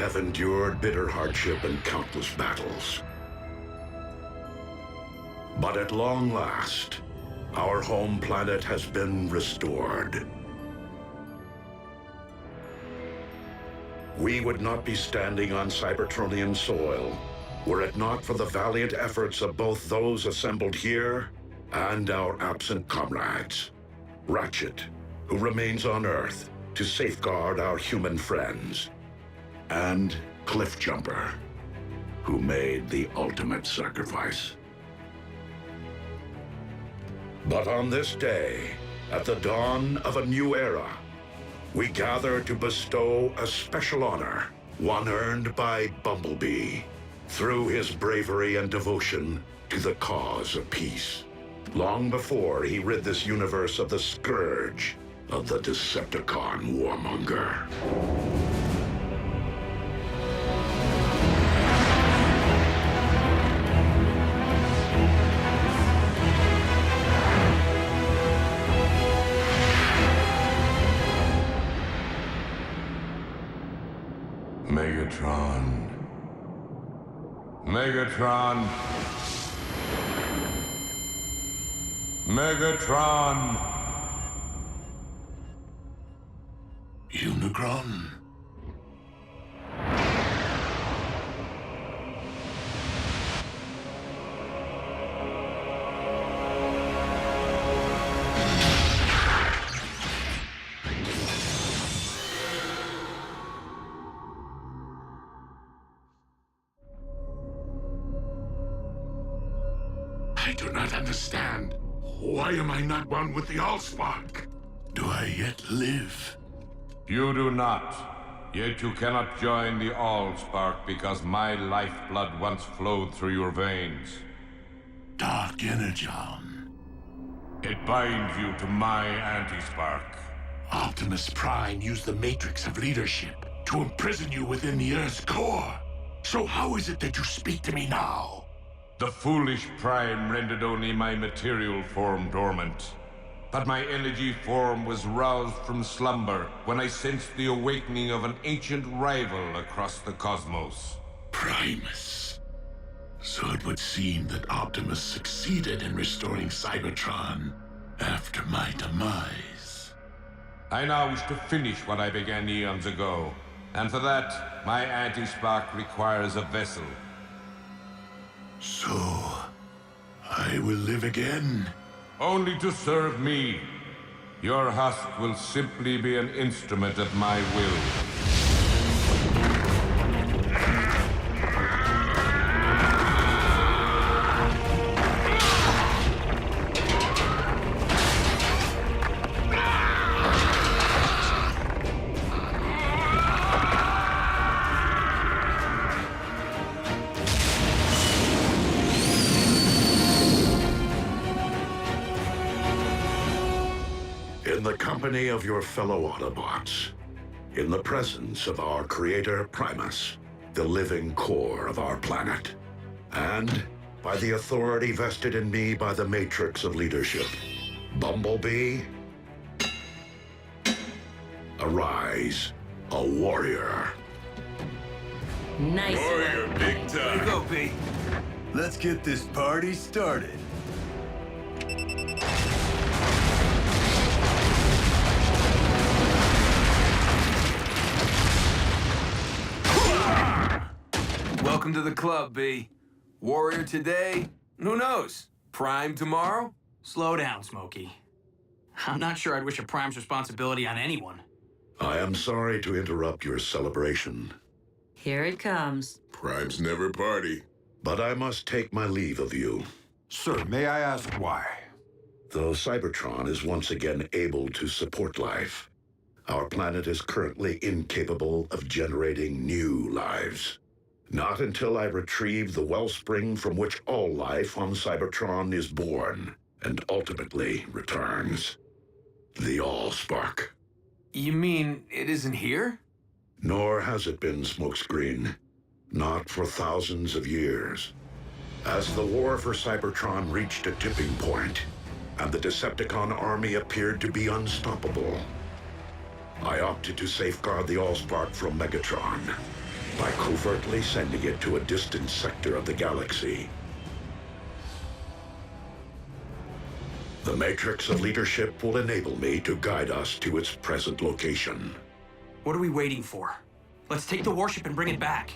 have endured bitter hardship and countless battles. But at long last, our home planet has been restored. We would not be standing on Cybertronian soil were it not for the valiant efforts of both those assembled here and our absent comrades. Ratchet, who remains on Earth to safeguard our human friends, and Cliffjumper, who made the ultimate sacrifice. But on this day, at the dawn of a new era, we gather to bestow a special honor, one earned by Bumblebee, through his bravery and devotion to the cause of peace, long before he rid this universe of the scourge of the Decepticon warmonger. Megatron. Megatron. Megatron. Unicron? I do not understand. Why am I not one with the Allspark? Do I yet live? You do not. Yet you cannot join the Allspark because my lifeblood once flowed through your veins. Dark Energon. It binds you to my anti-spark. Optimus Prime used the Matrix of leadership to imprison you within the Earth's core. So how is it that you speak to me now? The foolish Prime rendered only my material form dormant. But my energy form was roused from slumber when I sensed the awakening of an ancient rival across the cosmos. Primus. So it would seem that Optimus succeeded in restoring Cybertron after my demise. I now wish to finish what I began eons ago. And for that, my anti-spark requires a vessel. So, I will live again? Only to serve me. Your husk will simply be an instrument of my will. In the company of your fellow Autobots, in the presence of our creator Primus, the living core of our planet, and by the authority vested in me by the Matrix of Leadership, Bumblebee, arise, a warrior. Nice. Warrior, big time. Here you go, B. Let's get this party started. Welcome to the club, B. Warrior today, who knows? Prime tomorrow? Slow down, Smokey. I'm not sure I'd wish a Prime's responsibility on anyone. I am sorry to interrupt your celebration, Here it comes. Primes never party. but I must take my leave of you. Sir, may I ask why? Though Cybertron is once again able to support life, our planet is currently incapable of generating new lives. Not until I retrieve the wellspring from which all life on Cybertron is born and ultimately returns. The Allspark. You mean it isn't here? Nor has it been, Smokescreen. Not for thousands of years. As the war for Cybertron reached a tipping point, and the Decepticon army appeared to be unstoppable, I opted to safeguard the Allspark from Megatron. by covertly sending it to a distant sector of the galaxy. The matrix of leadership will enable me to guide us to its present location. What are we waiting for? Let's take the warship and bring it back.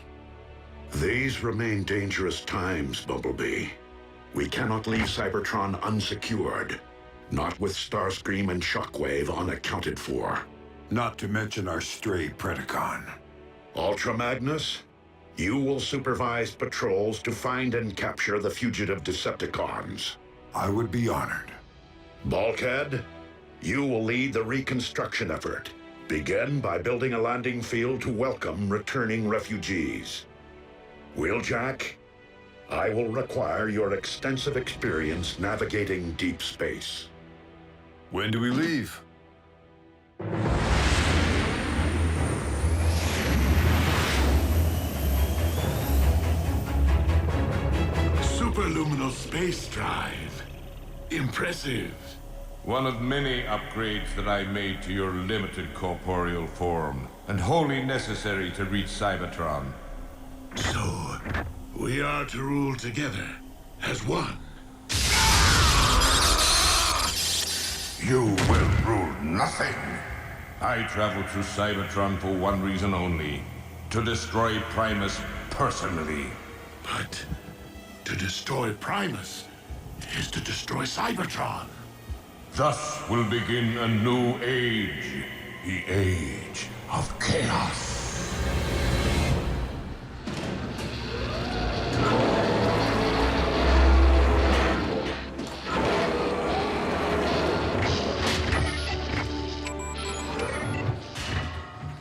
These remain dangerous times, Bumblebee. We cannot leave Cybertron unsecured, not with Starscream and Shockwave unaccounted for. Not to mention our stray Predacon. Ultra Magnus, you will supervise patrols to find and capture the fugitive Decepticons. I would be honored. Bulkhead, you will lead the reconstruction effort. Begin by building a landing field to welcome returning refugees. Wheeljack, I will require your extensive experience navigating deep space. When do we leave? Superluminal space drive. Impressive. One of many upgrades that I made to your limited corporeal form, and wholly necessary to reach Cybertron. So, we are to rule together as one. You will rule nothing. I traveled through Cybertron for one reason only: to destroy Primus personally. But to destroy Primus is to destroy Cybertron. Thus will begin a new age, the age of chaos.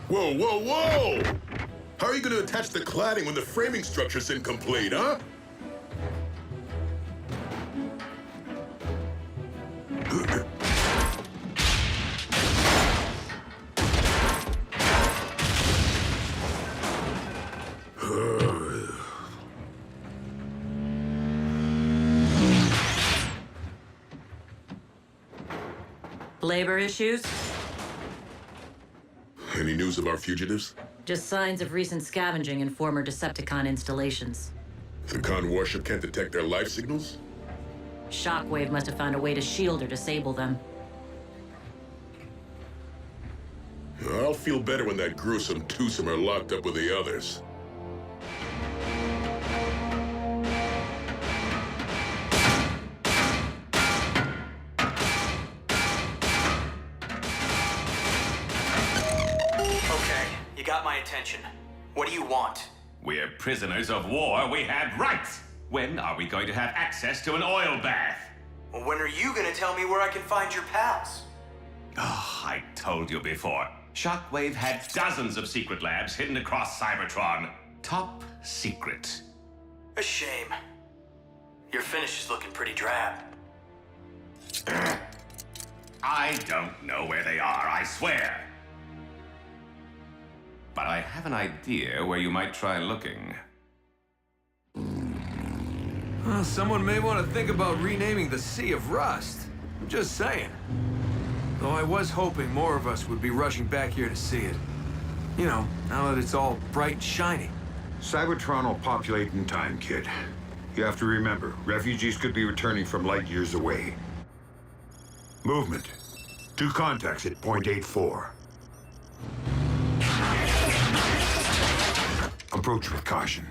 Whoa, whoa, whoa! How are you going to attach the cladding when the framing structure's incomplete, huh? Labor issues? Any news of our fugitives? Just signs of recent scavenging in former Decepticon installations. The Con warship can't detect their life signals? Shockwave must have found a way to shield or disable them. I'll feel better when that gruesome twosome are locked up with the others. Okay, you got my attention. What do you want? We're prisoners of war. We have rights. When are we going to have access to an oil bath? Well, when are you gonna tell me where I can find your pals? Oh, I told you before. Shockwave had dozens of secret labs hidden across Cybertron. Top secret. A shame. Your finish is looking pretty drab. I don't know where they are, I swear. But I have an idea where you might try looking. Well, someone may want to think about renaming the Sea of Rust. I'm just saying. Though I was hoping more of us would be rushing back here to see it. You know, now that it's all bright and shiny. Cybertron will populate in time, kid. You have to remember, refugees could be returning from light years away. Movement. 2 contacts at point 84. Approach with caution.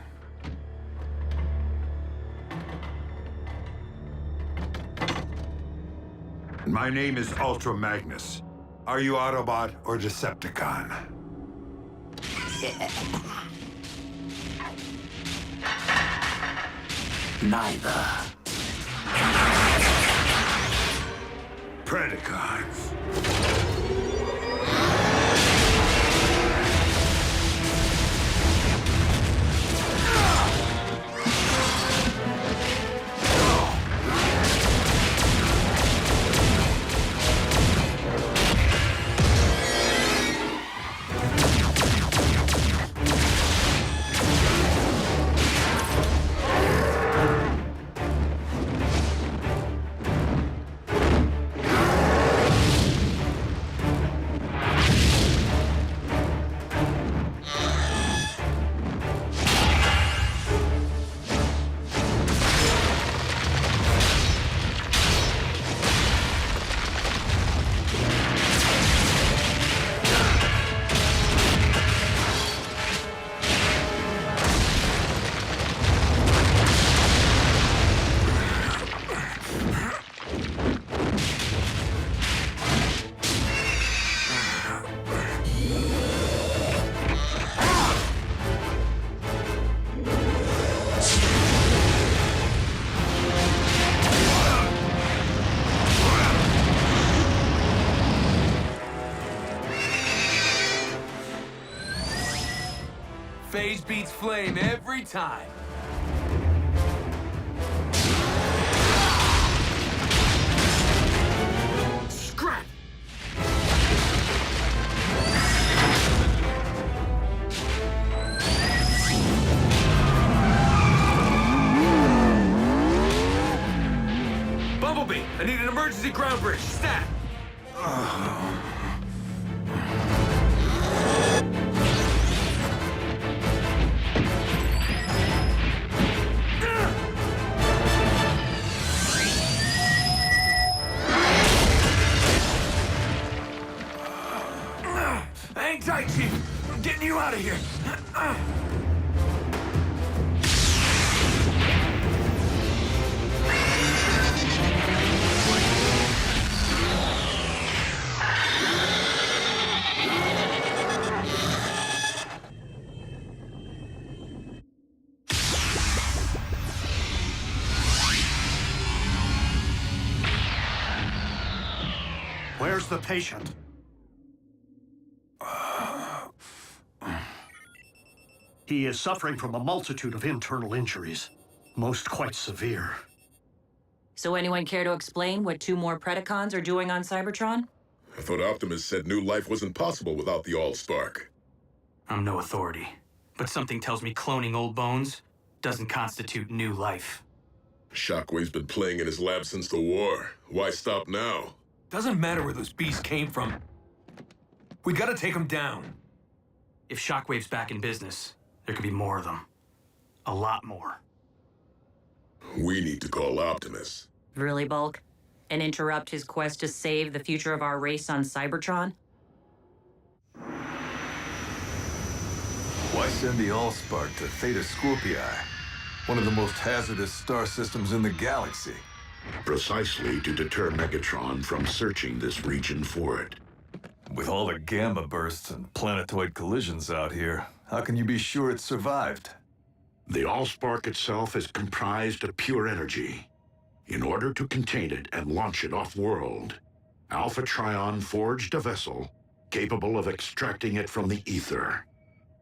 My name is Ultra Magnus. Are you Autobot or Decepticon? Neither. Predacons. Phase beats flame every time. Scrap! Bumblebee, I need an emergency ground bridge. Stat! Hang tight, Chief. I'm getting you out of here. Where's the patient? He is suffering from a multitude of internal injuries, most quite severe. So anyone care to explain what 2 more Predacons are doing on Cybertron? I thought Optimus said new life wasn't possible without the All-Spark. I'm no authority, but something tells me cloning old bones doesn't constitute new life. Shockwave's been playing in his lab since the war. Why stop now? Doesn't matter where those beasts came from. We gotta take them down. If Shockwave's back in business, there could be more of them. A lot more. We need to call Optimus. Really, Bulk? And interrupt his quest to save the future of our race on Cybertron? Why send the Allspark to Theta Scorpii, one of the most hazardous star systems in the galaxy? Precisely to deter Megatron from searching this region for it. With all the gamma bursts and planetoid collisions out here, how can you be sure it survived? The Allspark itself is comprised of pure energy. In order to contain it and launch it off-world, Alpha Trion forged a vessel capable of extracting it from the ether.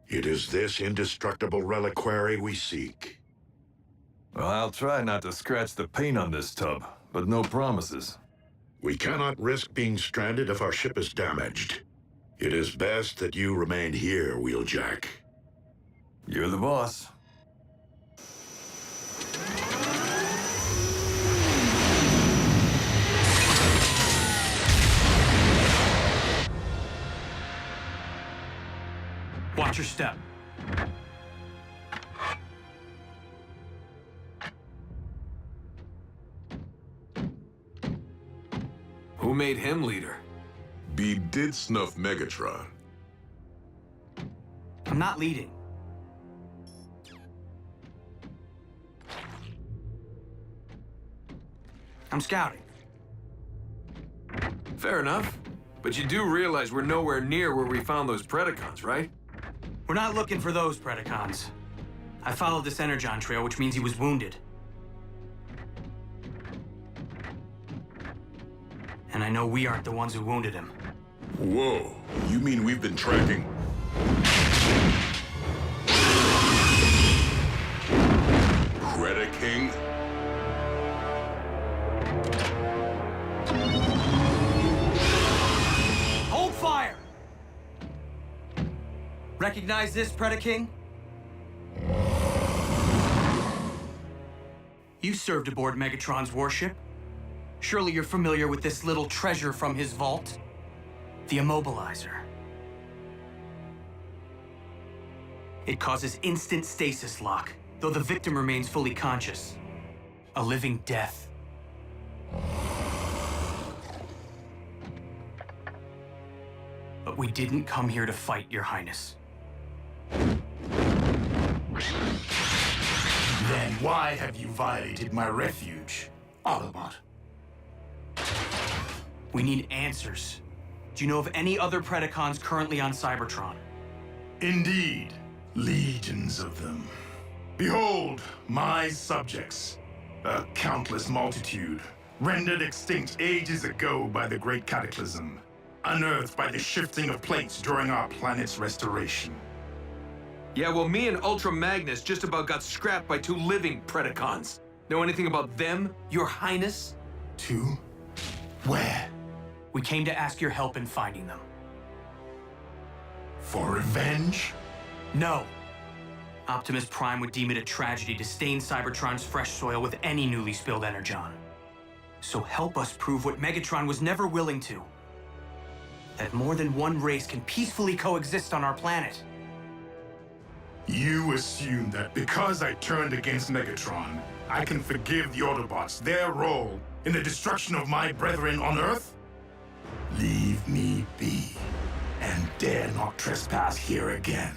It is this indestructible reliquary we seek. Well, I'll try not to scratch the paint on this tub, but no promises. We cannot risk being stranded if our ship is damaged. It is best that you remain here, Wheeljack. You're the boss. Watch your step. Who made him leader? Beeb did snuff Megatron. I'm not leading. I'm scouting. Fair enough. But you do realize we're nowhere near where we found those Predacons, right? We're not looking for those Predacons. I followed this Energon trail, which means he was wounded. And I know we aren't the ones who wounded him. Whoa, you mean we've been tracking... Predaking? Hold fire! Recognize this, Predaking? You served aboard Megatron's warship. Surely you're familiar with this little treasure from his vault? The Immobilizer. It causes instant stasis lock, though the victim remains fully conscious. A living death. But we didn't come here to fight, Your Highness. Then why have you violated my refuge, Autobot? We need answers. Do you know of any other Predacons currently on Cybertron? Indeed, legions of them. Behold, my subjects, a countless multitude, rendered extinct ages ago by the Great Cataclysm, unearthed by the shifting of plates during our planet's restoration. Yeah, well, me and Ultra Magnus just about got scrapped by 2 living Predacons. Know anything about them, Your Highness? 2? Where? We came to ask your help in finding them. For revenge? No. Optimus Prime would deem it a tragedy to stain Cybertron's fresh soil with any newly spilled energon. So help us prove what Megatron was never willing to. That more than one race can peacefully coexist on our planet. You assume that because I turned against Megatron, I can forgive the Autobots their role in the destruction of my brethren on Earth? Leave me be, and dare not trespass here again.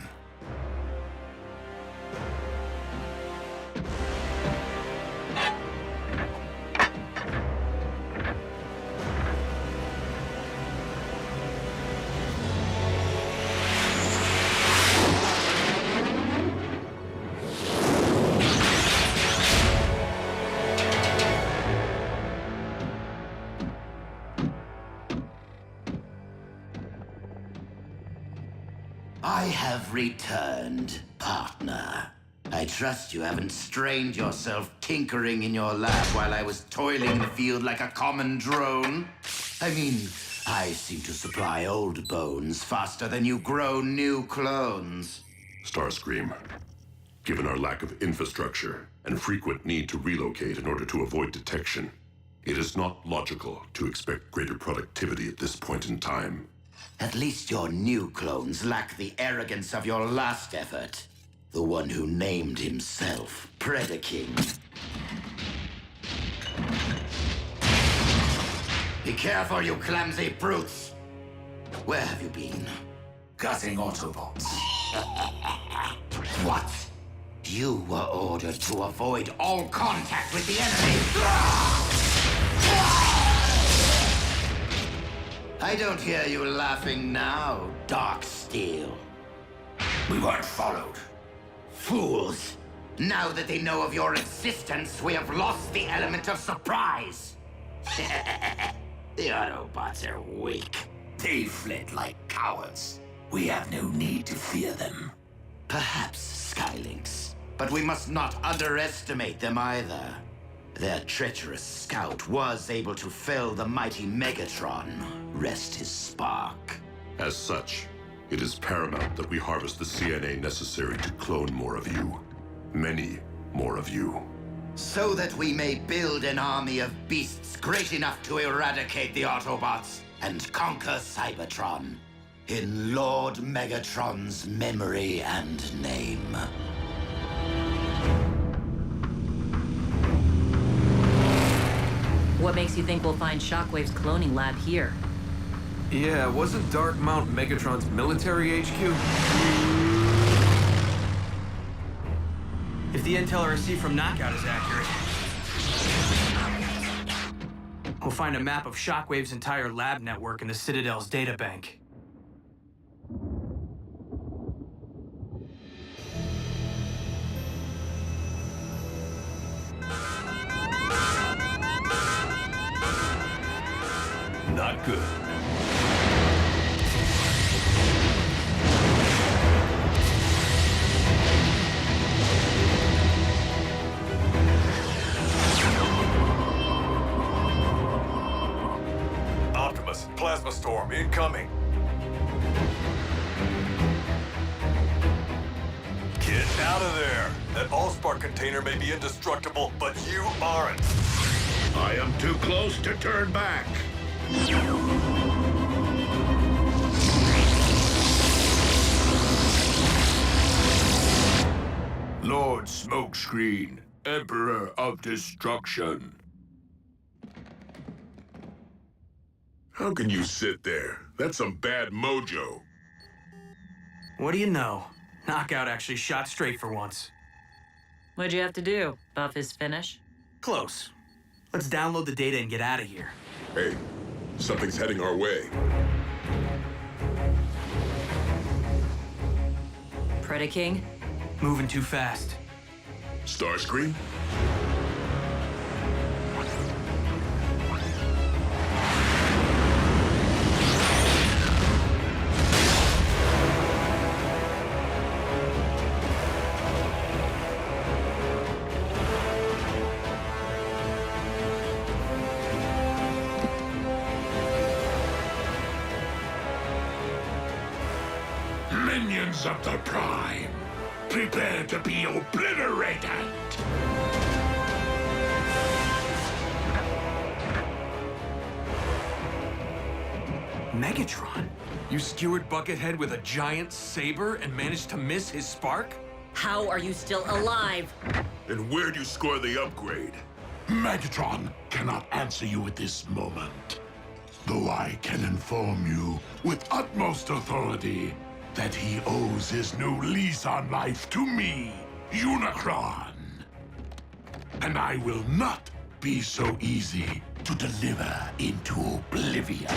I have returned, partner. I trust you haven't strained yourself tinkering in your lab while I was toiling the field like a common drone. I mean, I seem to supply old bones faster than you grow new clones. Starscream, given our lack of infrastructure and frequent need to relocate in order to avoid detection, it is not logical to expect greater productivity at this point in time. At least your new clones lack the arrogance of your last effort. The one who named himself Predacons. Be careful, you clumsy brutes! Where have you been? Gutting Autobots. What? You were ordered to avoid all contact with the enemy! I don't hear you laughing now, Darksteel. We weren't followed. Fools! Now that they know of your existence, we have lost the element of surprise! The Autobots are weak. They fled like cowards. We have no need to fear them. Perhaps Skylinks, but we must not underestimate them either. Their treacherous scout was able to fell the mighty Megatron. Rest his spark. As such, it is paramount that we harvest the CNA necessary to clone more of you. Many more of you. So that we may build an army of beasts great enough to eradicate the Autobots and conquer Cybertron. In Lord Megatron's memory and name. What makes you think we'll find Shockwave's cloning lab here? Yeah, wasn't Dark Mount Megatron's military HQ? If the intel I received from Knockout is accurate, we'll find a map of Shockwave's entire lab network in the Citadel's databank. Not good. Optimus, plasma storm incoming. Get out of there. That Allspark container may be indestructible, but you aren't. I am too close to turn back. Lord Smokescreen, Emperor of Destruction. How can you sit there? That's some bad mojo. What do you know? Knockout actually shot straight for once. What'd you have to do? Buff his finish? Close. Let's download the data and get out of here. Hey, something's heading our way. Predaking? Moving too fast. Starscream? Legions of the Prime, prepare to be obliterated! Megatron? You skewered Buckethead with a giant saber and managed to miss his spark? How are you still alive? And where'd you score the upgrade? Megatron cannot answer you at this moment, though I can inform you with utmost authority that he owes his new lease on life to me, Unicron. And I will not be so easy to deliver into oblivion.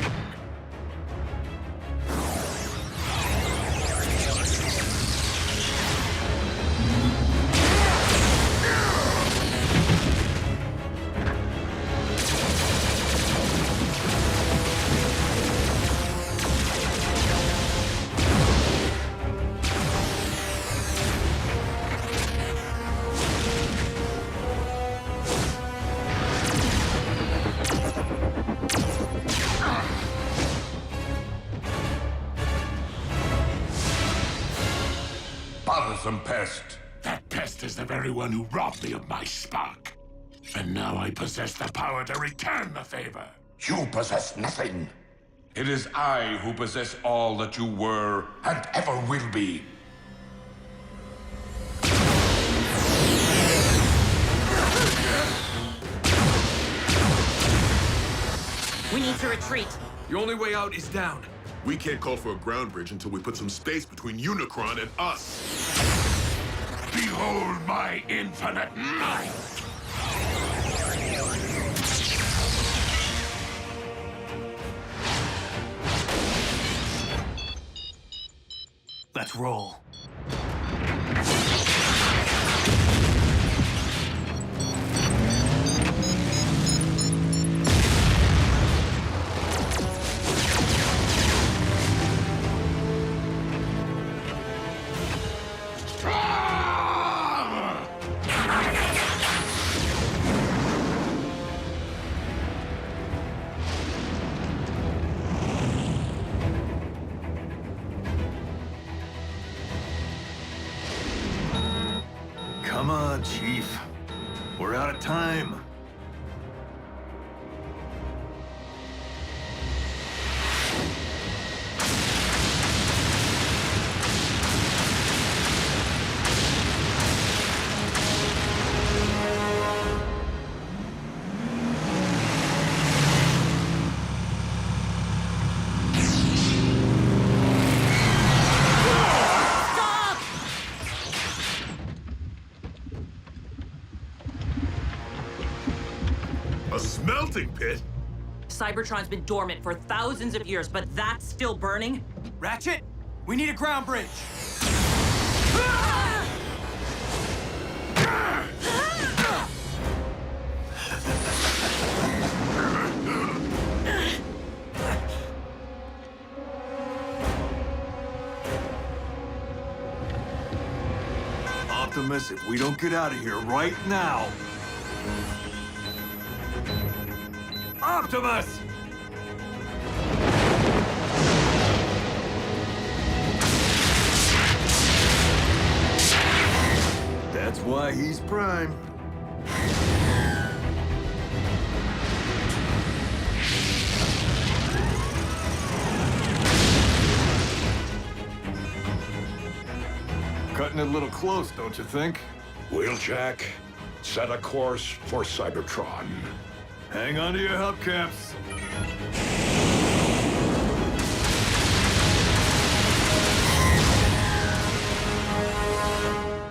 Bothersome pest. That pest is the very one who robbed me of my spark. And now I possess the power to return the favor. You possess nothing. It is I who possess all that you were and ever will be. We need to retreat. The only way out is down. We can't call for a ground bridge until we put some space between Unicron and us. Behold my infinite might! Let's roll. Come on, Chief. We're out of time. A smelting pit? Cybertron's been dormant for thousands of years, but that's still burning? Ratchet, we need a ground bridge. Optimus, if we don't get out of here right now... Optimus! That's why he's Prime. Cutting it a little close, don't you think? Wheeljack, set a course for Cybertron. Hang on to your hubcaps.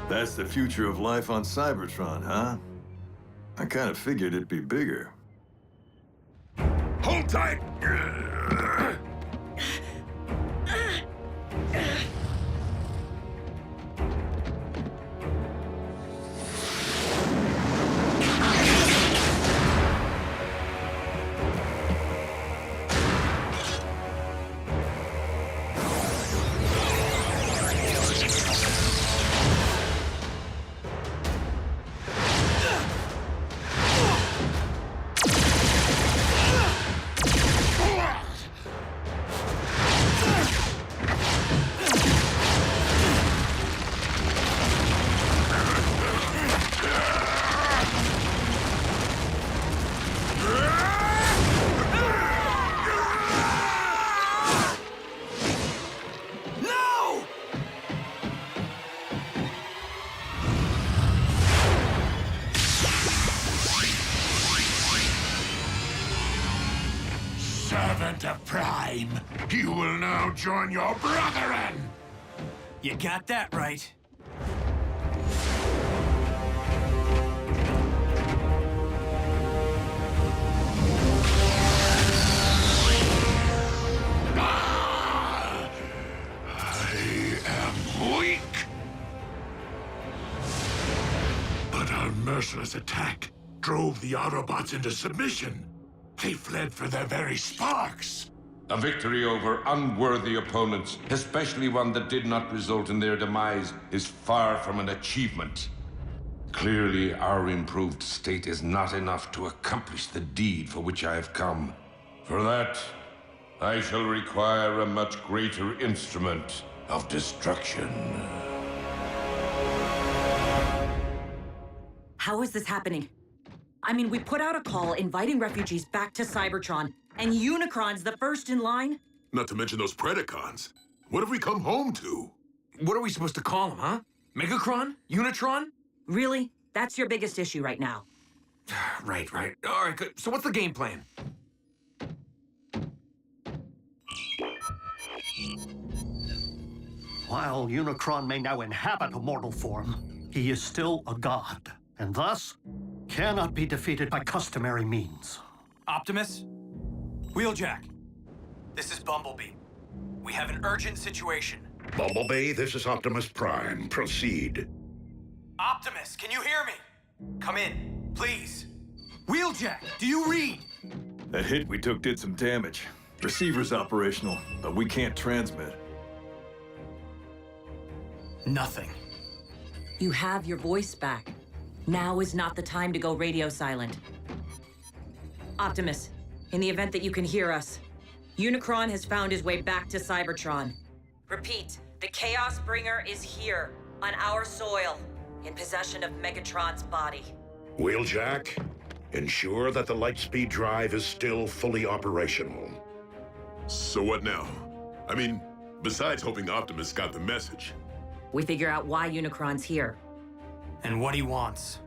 That's the future of life on Cybertron, huh? I kind of figured it'd be bigger. Hold tight! Prime, you will now join your brethren! You got that right. I am weak. But our merciless attack drove the Autobots into submission. They fled for their very sparks. A victory over unworthy opponents, especially one that did not result in their demise, is far from an achievement. Clearly, our improved state is not enough to accomplish the deed for which I have come. For that, I shall require a much greater instrument of destruction. How is this happening? I mean, we put out a call inviting refugees back to Cybertron, and Unicron's the first in line? Not to mention those Predacons. What have we come home to? What are we supposed to call them, huh? Megacron? Unitron? Really? That's your biggest issue right now. Right. All right, good. So what's the game plan? While Unicron may now inhabit a mortal form, he is still a god, and thus cannot be defeated by customary means. Optimus? Wheeljack. This is Bumblebee. We have an urgent situation. Bumblebee, this is Optimus Prime. Proceed. Optimus, can you hear me? Come in, please. Wheeljack, do you read? That hit we took did some damage. Receiver's operational, but we can't transmit. Nothing. You have your voice back. Now is not the time to go radio silent. Optimus, in the event that you can hear us, Unicron has found his way back to Cybertron. Repeat, the Chaos Bringer is here, on our soil, in possession of Megatron's body. Wheeljack, ensure that the Lightspeed drive is still fully operational. So what now? I mean, besides hoping Optimus got the message. We figure out why Unicron's here. And what he wants.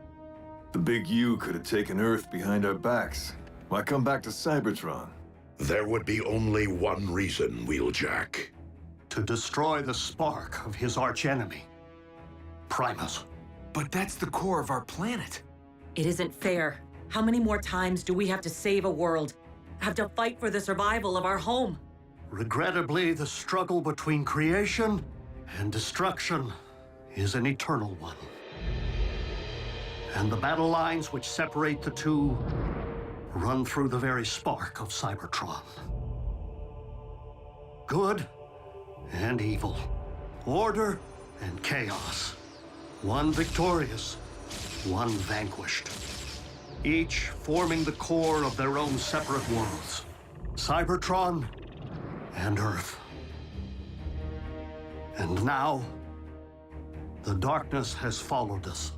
The big U could have taken Earth behind our backs. Why come back to Cybertron? There would be only one reason, Wheeljack. To destroy the spark of his archenemy, Primus. But that's the core of our planet. It isn't fair. How many more times do we have to save a world? Have to fight for the survival of our home? Regrettably, the struggle between creation and destruction is an eternal one. And the battle lines which separate the two run through the very spark of Cybertron. Good and evil, order and chaos. One victorious, one vanquished. Each forming the core of their own separate worlds. Cybertron and Earth. And now, the darkness has followed us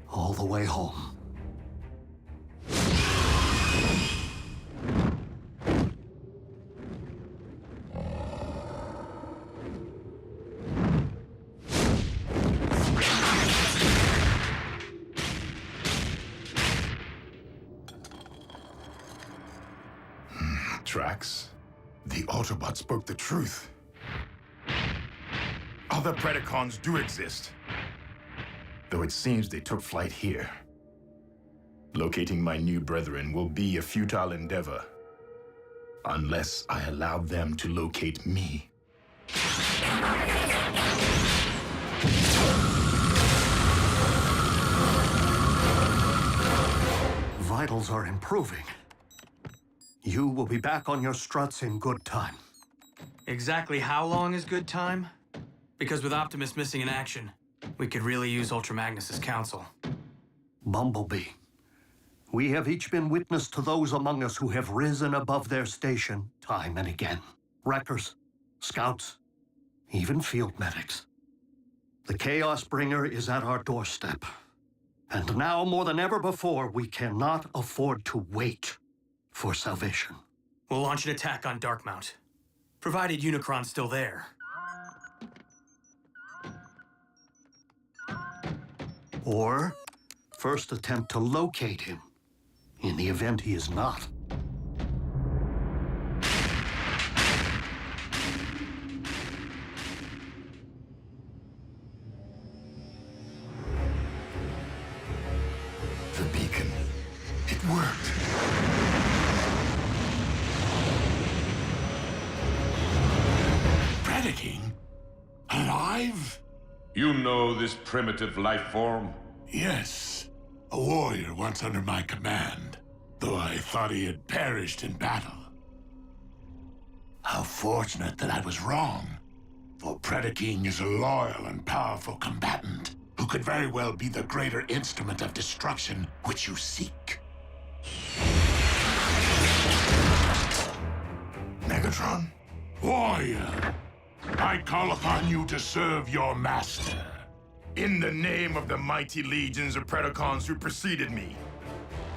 all the way home. Drax, the Autobots spoke the truth. Other Predacons do exist, though it seems they took flight here. Locating my new brethren will be a futile endeavor, unless I allow them to locate me. Vitals are improving. You will be back on your struts in good time. Exactly how long is good time? Because with Optimus missing in action, we could really use Ultra Magnus's counsel. Bumblebee, we have each been witness to those among us who have risen above their station time and again. Wreckers, scouts, even field medics. The Chaos Bringer is at our doorstep. And now, more than ever before, we cannot afford to wait for salvation. We'll launch an attack on Darkmount, provided Unicron's still there. Or first attempt to locate him, in the event he is not. You know this primitive life form? Yes. A warrior once under my command, though I thought he had perished in battle. How fortunate that I was wrong. For Predacons is a loyal and powerful combatant who could very well be the greater instrument of destruction which you seek. Megatron? Warrior, I call upon you to serve your master. In the name of the mighty legions of Predacons who preceded me,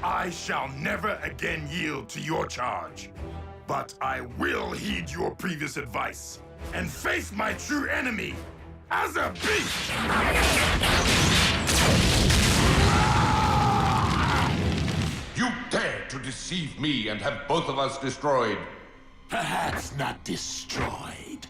I shall never again yield to your charge. But I will heed your previous advice and face my true enemy as a beast! You dare to deceive me and have both of us destroyed. Perhaps not destroyed.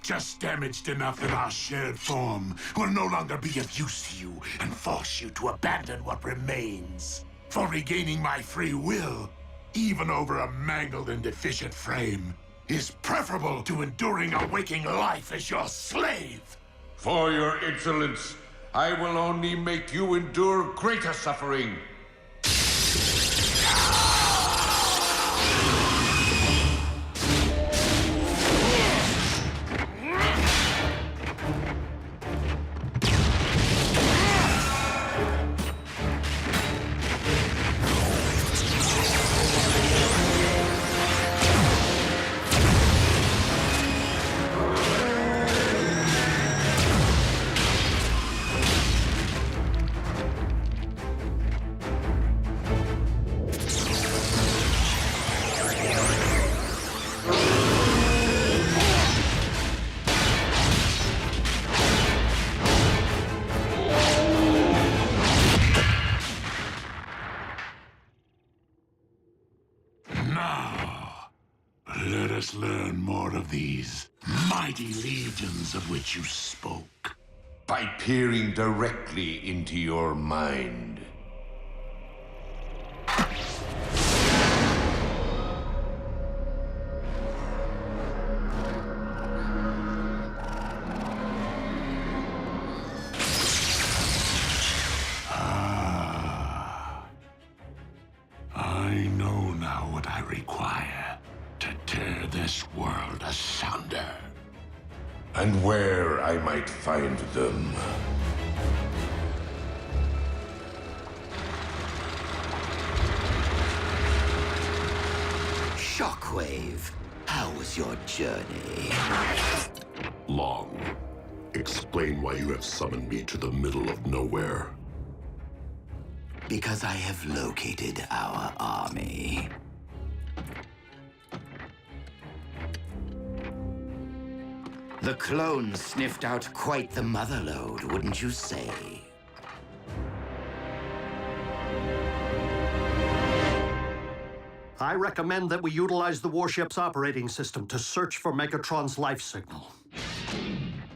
Just damaged enough that our shared form will no longer be of use to you and force you to abandon what remains. For regaining my free will, even over a mangled and deficient frame, is preferable to enduring a waking life as your slave. For your insolence, I will only make you endure greater suffering. Let us learn more of these mighty legions of which you spoke. By peering directly into your mind. I know now what I require to tear this world asunder. And where I might find them. Shockwave, how was your journey? Long. Explain why you have summoned me to the middle of nowhere. Because I have located our army. The clones sniffed out quite the motherlode, wouldn't you say? I recommend that we utilize the warship's operating system to search for Megatron's life signal.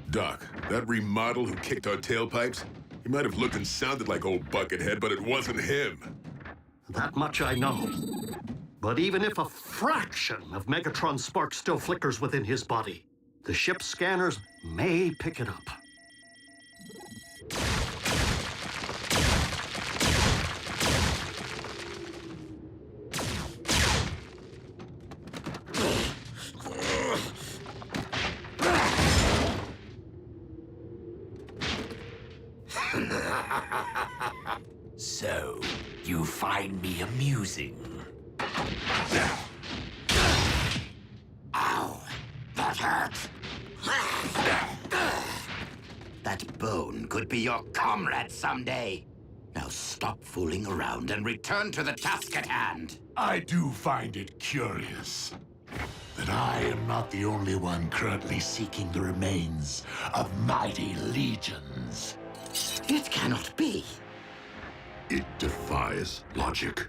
Doc, that remodel who kicked our tailpipes, he might have looked and sounded like old Buckethead, but it wasn't him. That much I know. But even if a fraction of Megatron's spark still flickers within his body, the ship's scanners may pick it up. So, you find me amusing? Ow! That hurt! That bone could be your comrade someday. Now stop fooling around and return to the task at hand. I do find it curious that I am not the only one currently seeking the remains of mighty legions. It cannot be. It defies logic.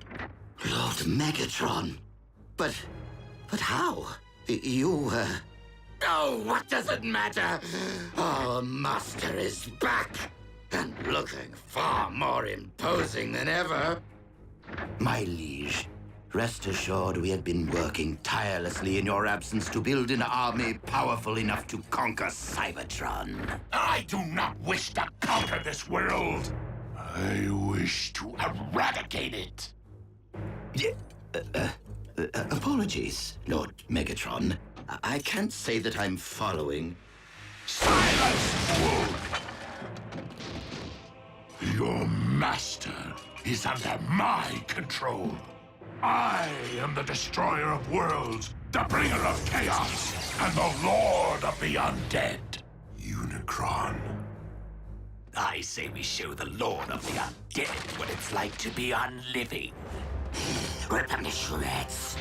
Lord Megatron. But how? You, Oh, what does it matter? Our master is back, and looking far more imposing than ever. My liege, Rest assured, we had been working tirelessly in your absence to build an army powerful enough to conquer Cybertron. I do not wish to conquer this world. I wish to eradicate it. Apologies, Lord Megatron. I can't say that I'm following. Silence, fool! Your master is under my control. I am the destroyer of worlds, the bringer of chaos, and the lord of the undead. Unicron. I say we show the Lord of the Undead what it's like to be unliving. Rip them to shreds.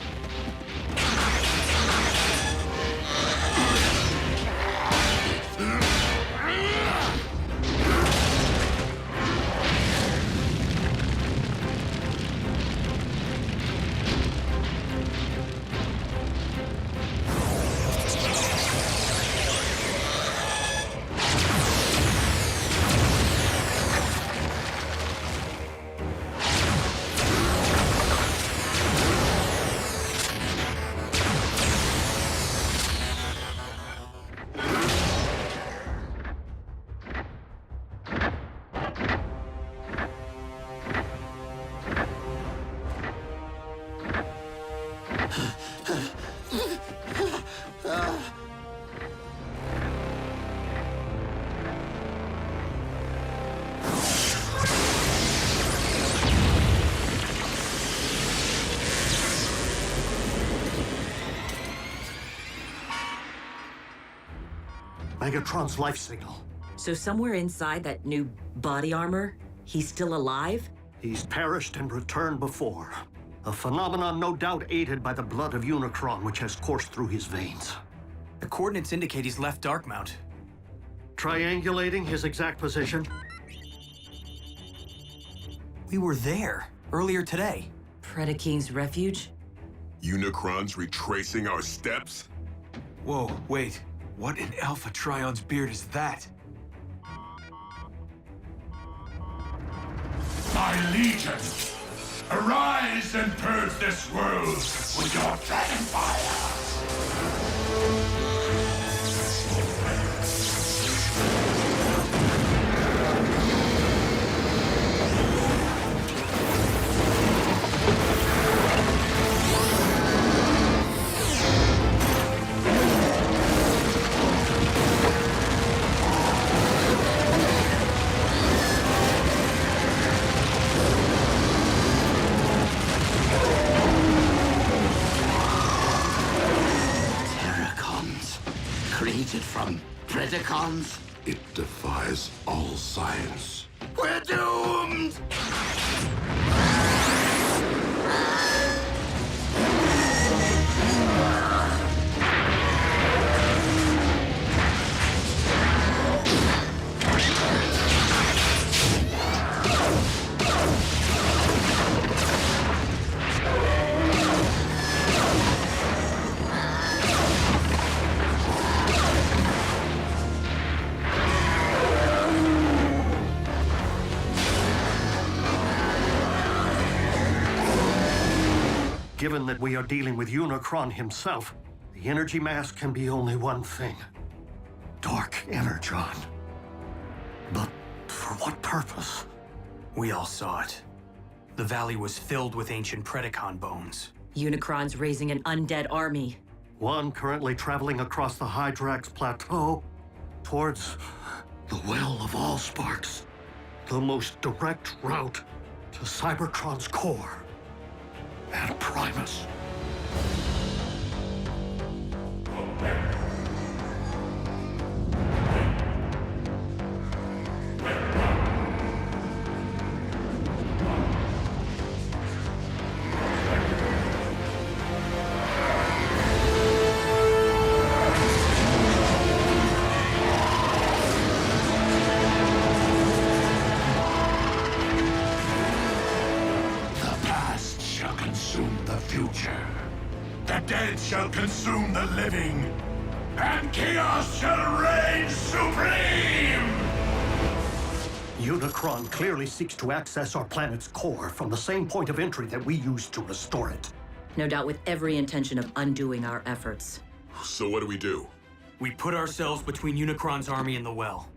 Megatron's life signal. So somewhere inside that new body armor, he's still alive? He's perished and returned before. A phenomenon no doubt aided by the blood of Unicron, which has coursed through his veins. The coordinates indicate he's left Darkmount. Triangulating his exact position. We were there earlier today. Predacons' refuge? Unicron's retracing our steps? Whoa, wait. What in Alpha Trion's beard is that? My legion, arise and purge this world with your dragon fire! Created from Predacons? It defies all science. We're doomed! Given that we are dealing with Unicron himself, the energy mass can be only one thing. Dark Energon. But for what purpose? We all saw it. The valley was filled with ancient Predacon bones. Unicron's raising an undead army. One currently traveling across the Hydrax Plateau towards the Well of Allsparks, the most direct route to Cybertron's core and Primus. The dead shall consume the living, and chaos shall reign supreme! Unicron clearly seeks to access our planet's core from the same point of entry that we used to restore it. No doubt with every intention of undoing our efforts. So what do we do? We put ourselves between Unicron's army and the well.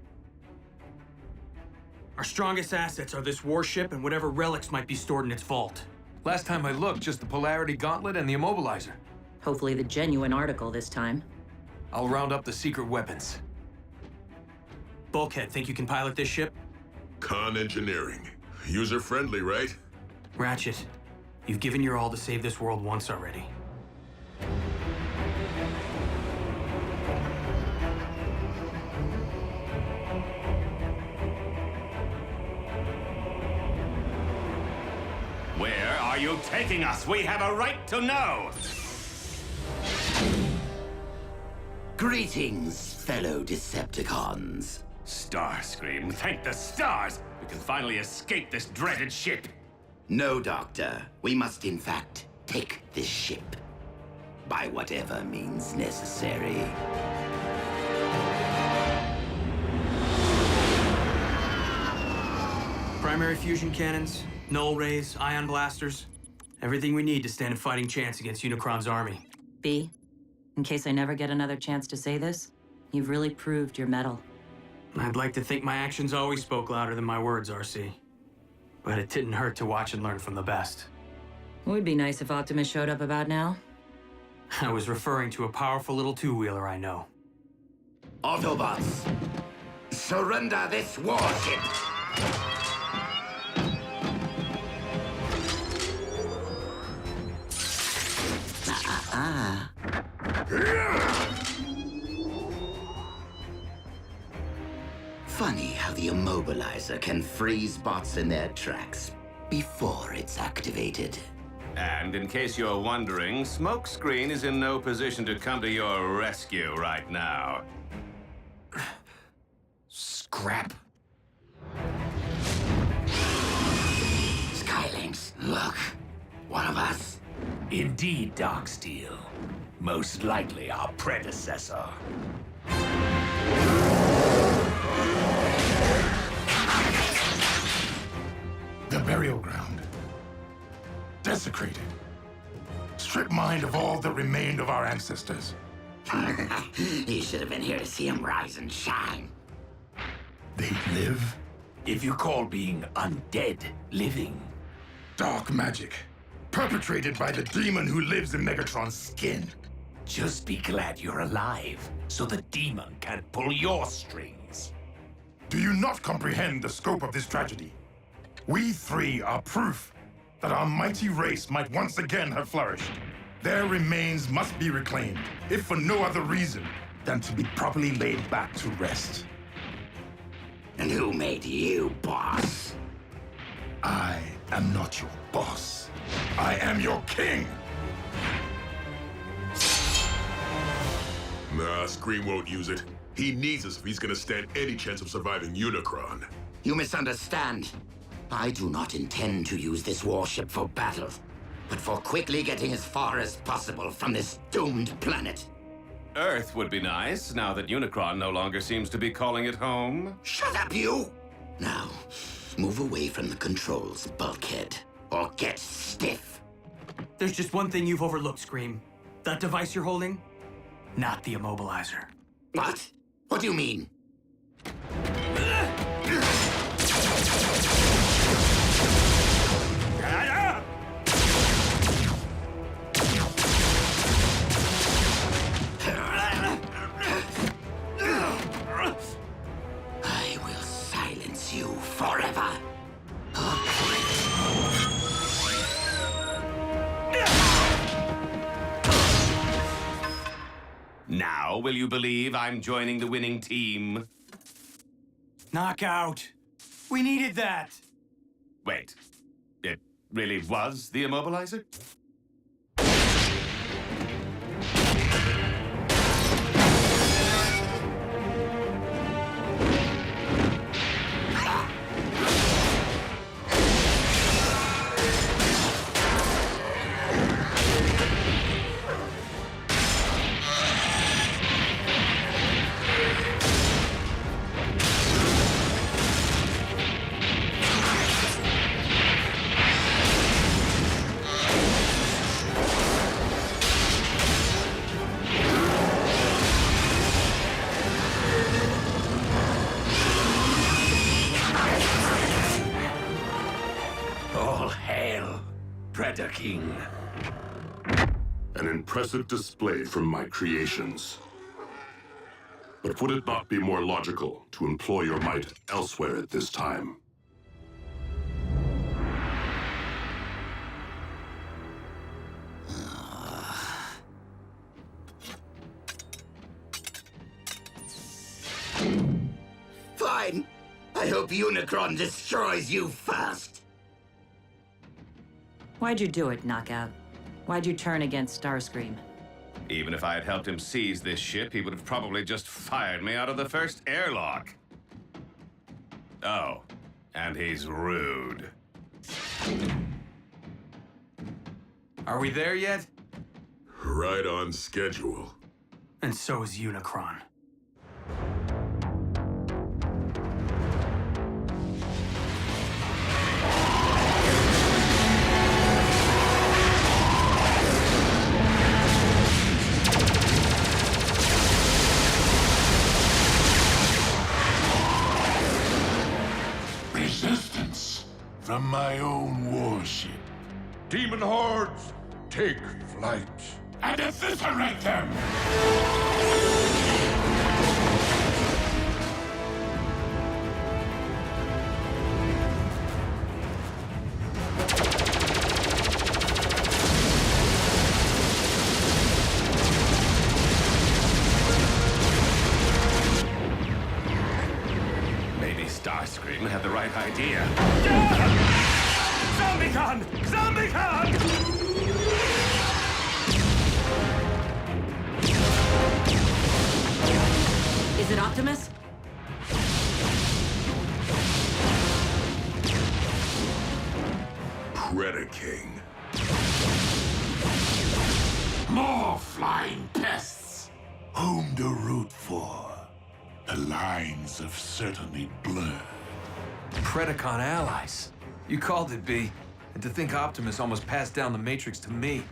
Our strongest assets are this warship and whatever relics might be stored in its vault. Last time I looked, just the Polarity Gauntlet and the Immobilizer. Hopefully the genuine article this time. I'll round up the secret weapons. Bulkhead, think you can pilot this ship? Con engineering. User-friendly, right? Ratchet, you've given your all to save this world once already. Where are you taking us? We have a right to know! Greetings, fellow Decepticons. Starscream, thank the stars! We can finally escape this dreaded ship! No, Doctor. We must, in fact, take this ship. By whatever means necessary. Primary fusion cannons, null rays, ion blasters. Everything we need to stand a fighting chance against Unicron's army. B, in case I never get another chance to say this, you've really proved your mettle. I'd like to think my actions always spoke louder than my words, RC. But it didn't hurt to watch and learn from the best. It would be nice if Optimus showed up about now. I was referring to a powerful little two-wheeler I know. Autobots, surrender this warship! Funny how the Immobilizer can freeze bots in their tracks before it's activated. And in case you're wondering, Smokescreen is in no position to come to your rescue right now. Scrap. Skylynx, look. One of us. Indeed, Darksteel. Most likely our predecessor. The burial ground. Desecrated. Stripped mined of all that remained of our ancestors. You should have been here to see him rise and shine. They live? If you call being undead living. Dark magic. Perpetrated by the demon who lives in Megatron's skin. Just be glad you're alive, so the demon can't pull your strings. Do you not comprehend the scope of this tragedy? We three are proof that our mighty race might once again have flourished. Their remains must be reclaimed, if for no other reason than to be properly laid back to rest. And who made you boss? I am not your boss. I am your king! Nah, Scream won't use it. He needs us if he's gonna stand any chance of surviving Unicron. You misunderstand. I do not intend to use this warship for battle, but for quickly getting as far as possible from this doomed planet. Earth would be nice, now that Unicron no longer seems to be calling it home. Shut up, you! Now, move away from the controls, Bulkhead, or get stiff. There's just one thing you've overlooked, Scream. That device you're holding? Not the Immobilizer. What? What do you mean? I will silence you forever. Now, will you believe I'm joining the winning team? Knockout! We needed that! Wait, it really was the Immobilizer? well, Predaking. An impressive display from my creations. But would it not be more logical to employ your might elsewhere at this time? Fine. I hope Unicron destroys you first. Why'd you do it, Knockout? Why'd you turn against Starscream? Even if I had helped him seize this ship, he would have probably just fired me out of the first airlock. Oh, and he's rude. Are we there yet? Right on schedule. And so is Unicron. Resistance from my own warship. Demon hordes, take flight. And eviscerate them! Maybe Starscream had the right idea. Zombicon! Zombicon! Is it Optimus? Predaking. More flying pests! Whom to root for? The lines have certainly blurred. Predacon allies. You called it, B. And to think Optimus almost passed down the Matrix to me.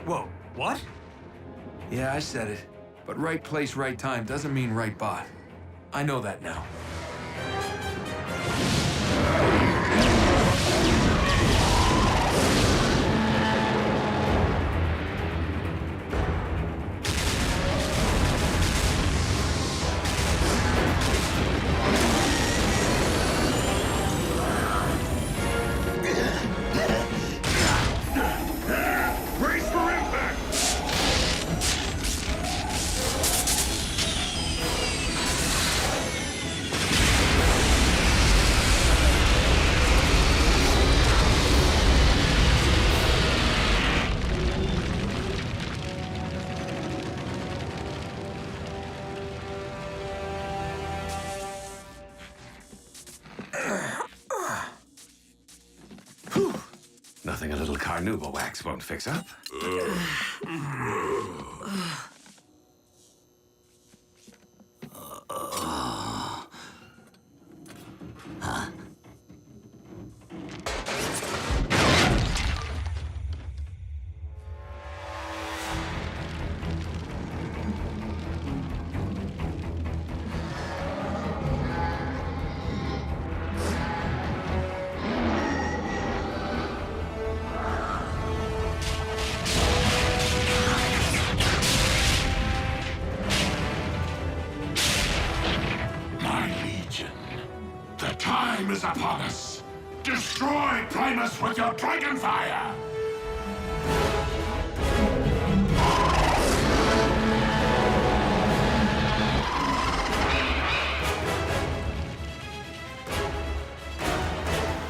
Whoa, what? Yeah, I said it. But right place, right time doesn't mean right bot. I know that now. Brace for impact! Nothing a little carnauba wax won't fix up. My legion, the time is upon us. Destroy Primus with your dragon fire!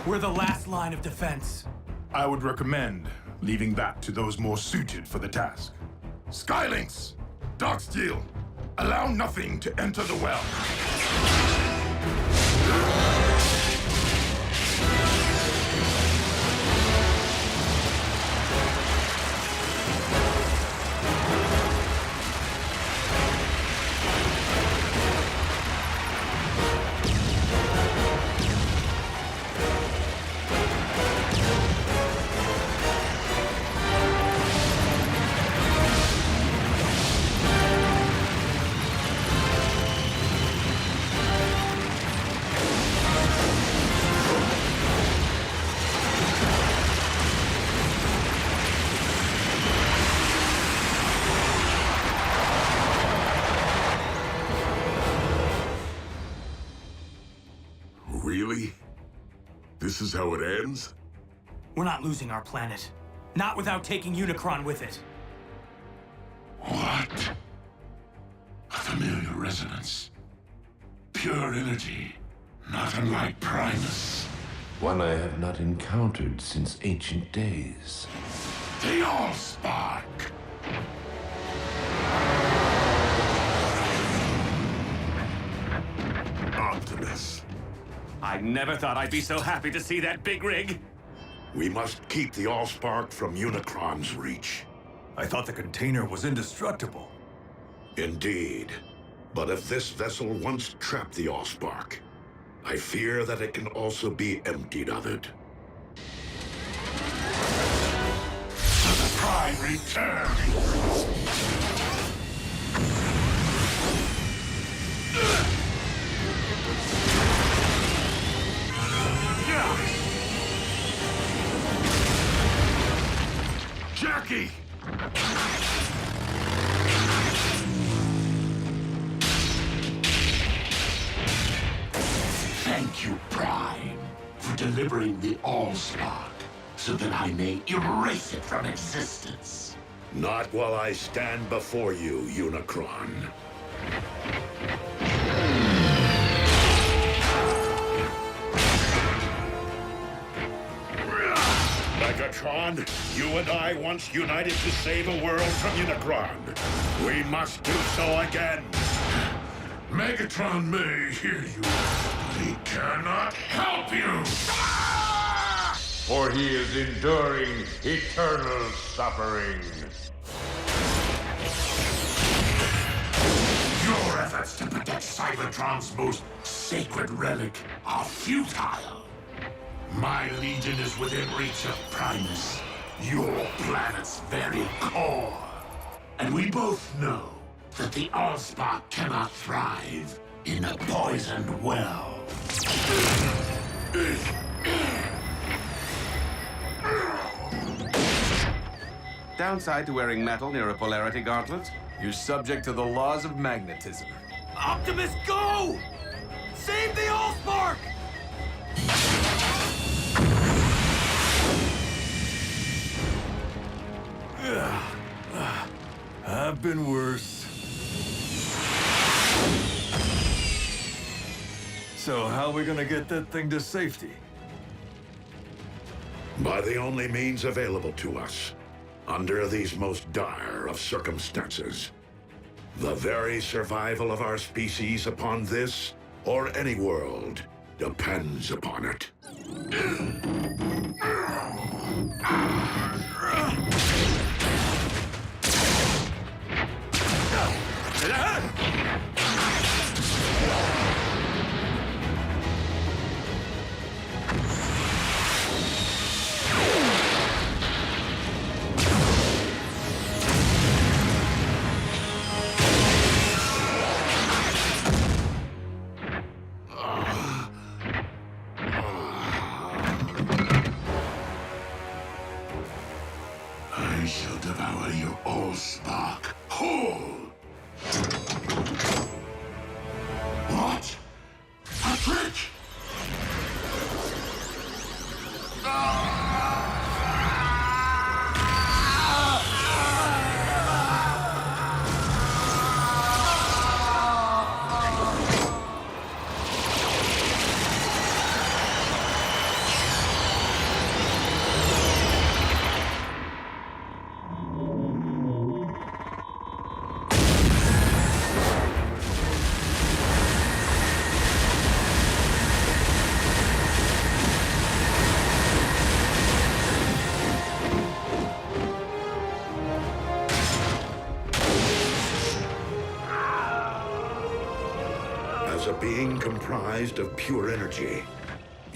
We're the last line of defense. I would recommend leaving that to those more suited for the task. Skylinks! Darksteel! Allow nothing to enter the well. Really? This is how it ends? We're not losing our planet. Not without taking Unicron with it. What? A familiar resonance. Pure energy, not unlike Primus. One I have not encountered since ancient days. The Allspark! Optimus, I never thought I'd be so happy to see that big rig. we must keep the Allspark from Unicron's reach. I thought the container was indestructible. Indeed. But if this vessel once trapped the Allspark, I fear that it can also be emptied of it. The Prime returns! Jackie! Thank you, Prime, for delivering the Allspark, so that I may erase it from existence. Not while I stand before you, Unicron. Megatron, you and I once united to save a world from Unicron. We must do so again. Megatron may hear you, but he cannot help you! For he is enduring eternal suffering. Your efforts to protect Cybertron's most sacred relic are futile. My legion is within reach of Primus, your planet's very core. And we both know that the Allspark cannot thrive in a poisoned well. Downside to wearing metal near a polarity gauntlet? You're subject to the laws of magnetism. Optimus, go! Save the Allspark! I've been worse. So how are we gonna get that thing to safety? By the only means available to us, under these most dire of circumstances. The very survival of our species upon this, or any world, depends upon it. I shall devour your Allspark whole! What? A trick? As a being comprised of pure energy,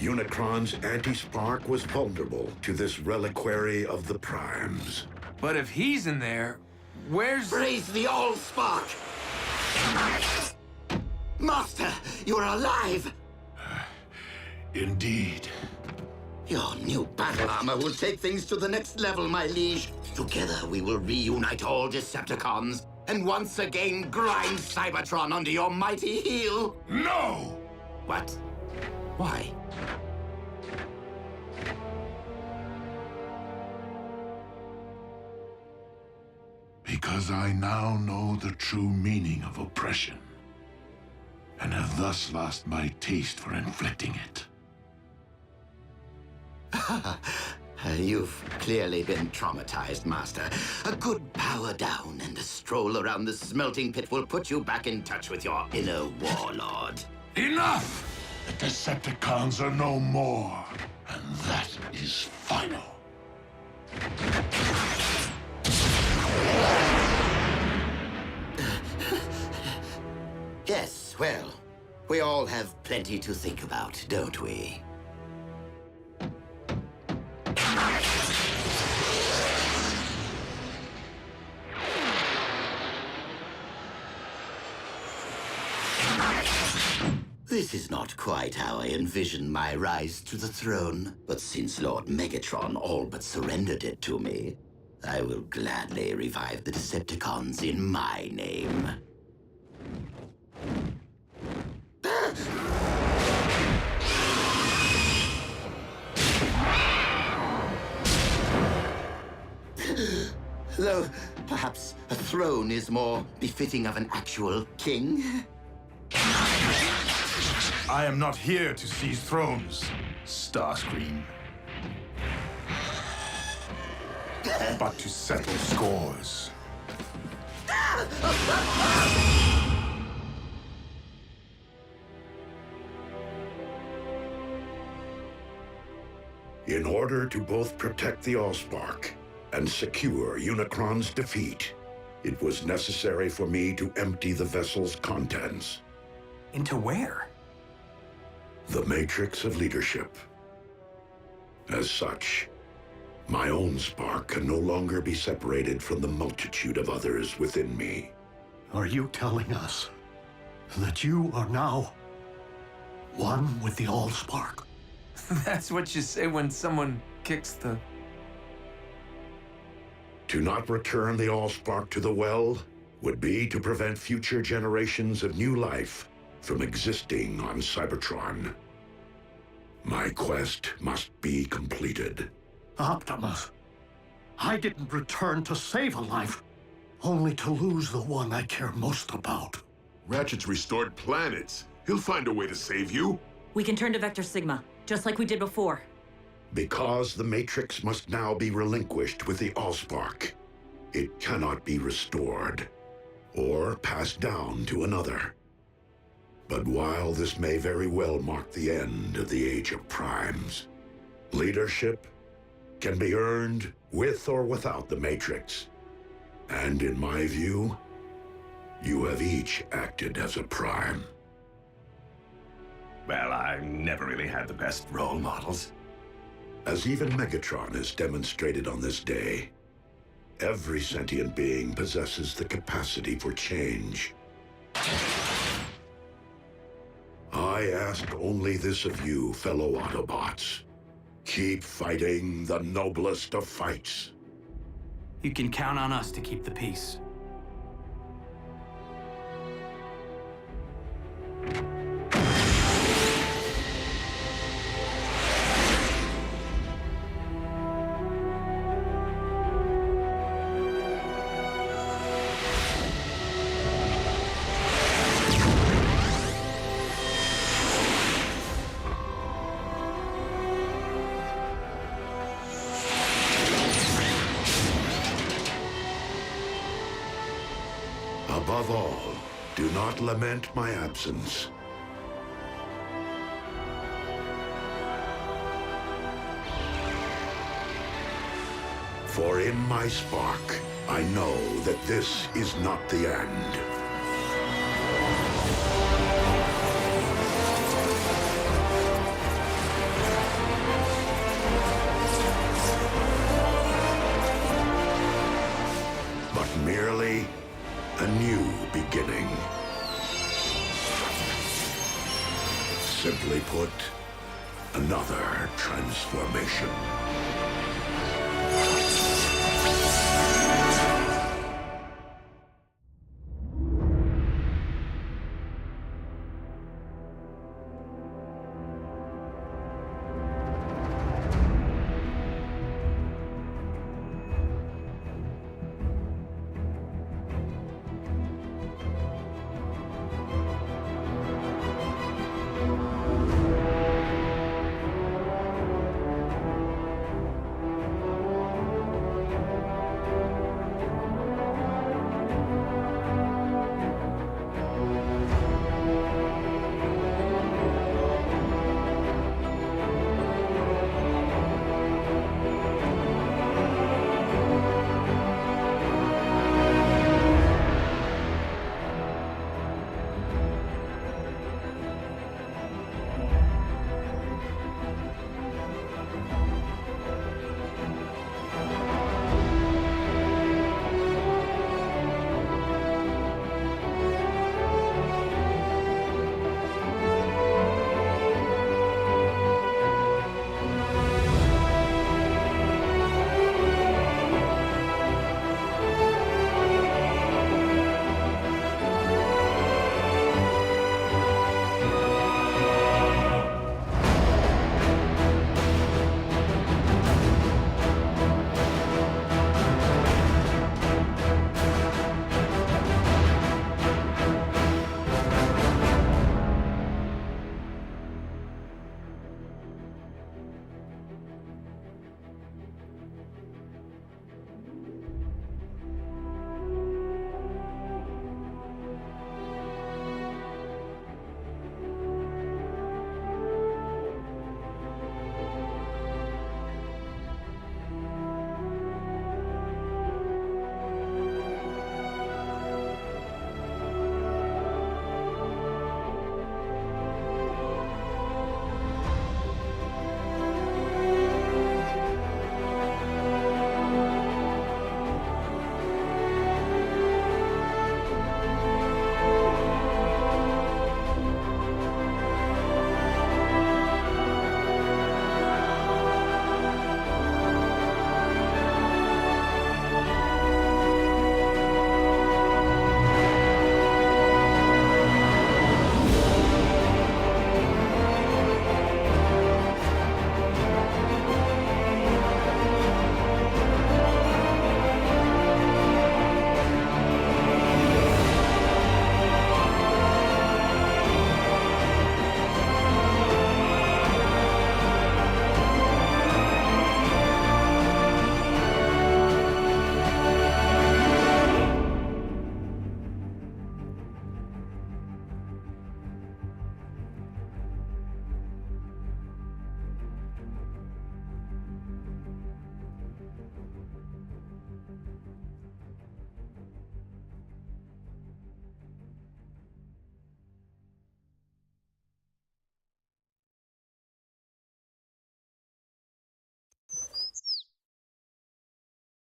Unicron's anti-spark was vulnerable to this reliquary of the Primes. But if he's in there, where's... Raise the Allspark! Master, you're alive! Indeed. Your new battle armor will take things to the next level, my liege. Together we will reunite all Decepticons and once again grind Cybertron under your mighty heel. No! What? Why? Because I now know the true meaning of oppression, and have thus lost my taste for inflicting it. You've clearly been traumatized, Master. A good power down and a stroll around the smelting pit will put you back in touch with your inner warlord. Enough! The Decepticons are no more, and that is final. Yes, well, we all have plenty to think about, don't we? This is not quite how I envisioned my rise to the throne, but since Lord Megatron all but surrendered it to me, I will gladly revive the Decepticons in my name. Though, perhaps a throne is more befitting of an actual king. I am not here to seize thrones, Starscream. But to settle scores. In order to both protect the Allspark and secure Unicron's defeat, it was necessary for me to empty the vessel's contents. Into where? The Matrix of Leadership. As such, my own spark can no longer be separated from the multitude of others within me. Are you telling us that you are now one with the Allspark? That's what you say when someone kicks the... To not return the Allspark to the well would be to prevent future generations of new life from existing on Cybertron. My quest must be completed. Optimus, I didn't return to save a life, only to lose the one I care most about. Ratchet's restored planets. He'll find a way to save you. We can turn to Vector Sigma, just like we did before. Because the Matrix must now be relinquished with the Allspark, it cannot be restored or passed down to another. But while this may very well mark the end of the Age of Primes, leadership can be earned with or without the Matrix. And in my view, you have each acted as a Prime. Well, I've never really had the best role models. As even Megatron has demonstrated on this day, every sentient being possesses the capacity for change. I ask only this of you, fellow Autobots. Keep fighting the noblest of fights. You can count on us to keep the peace. Above all, do not lament my absence. For in my spark, I know that this is not the end. But merely a new beginning. Simply put, another transformation.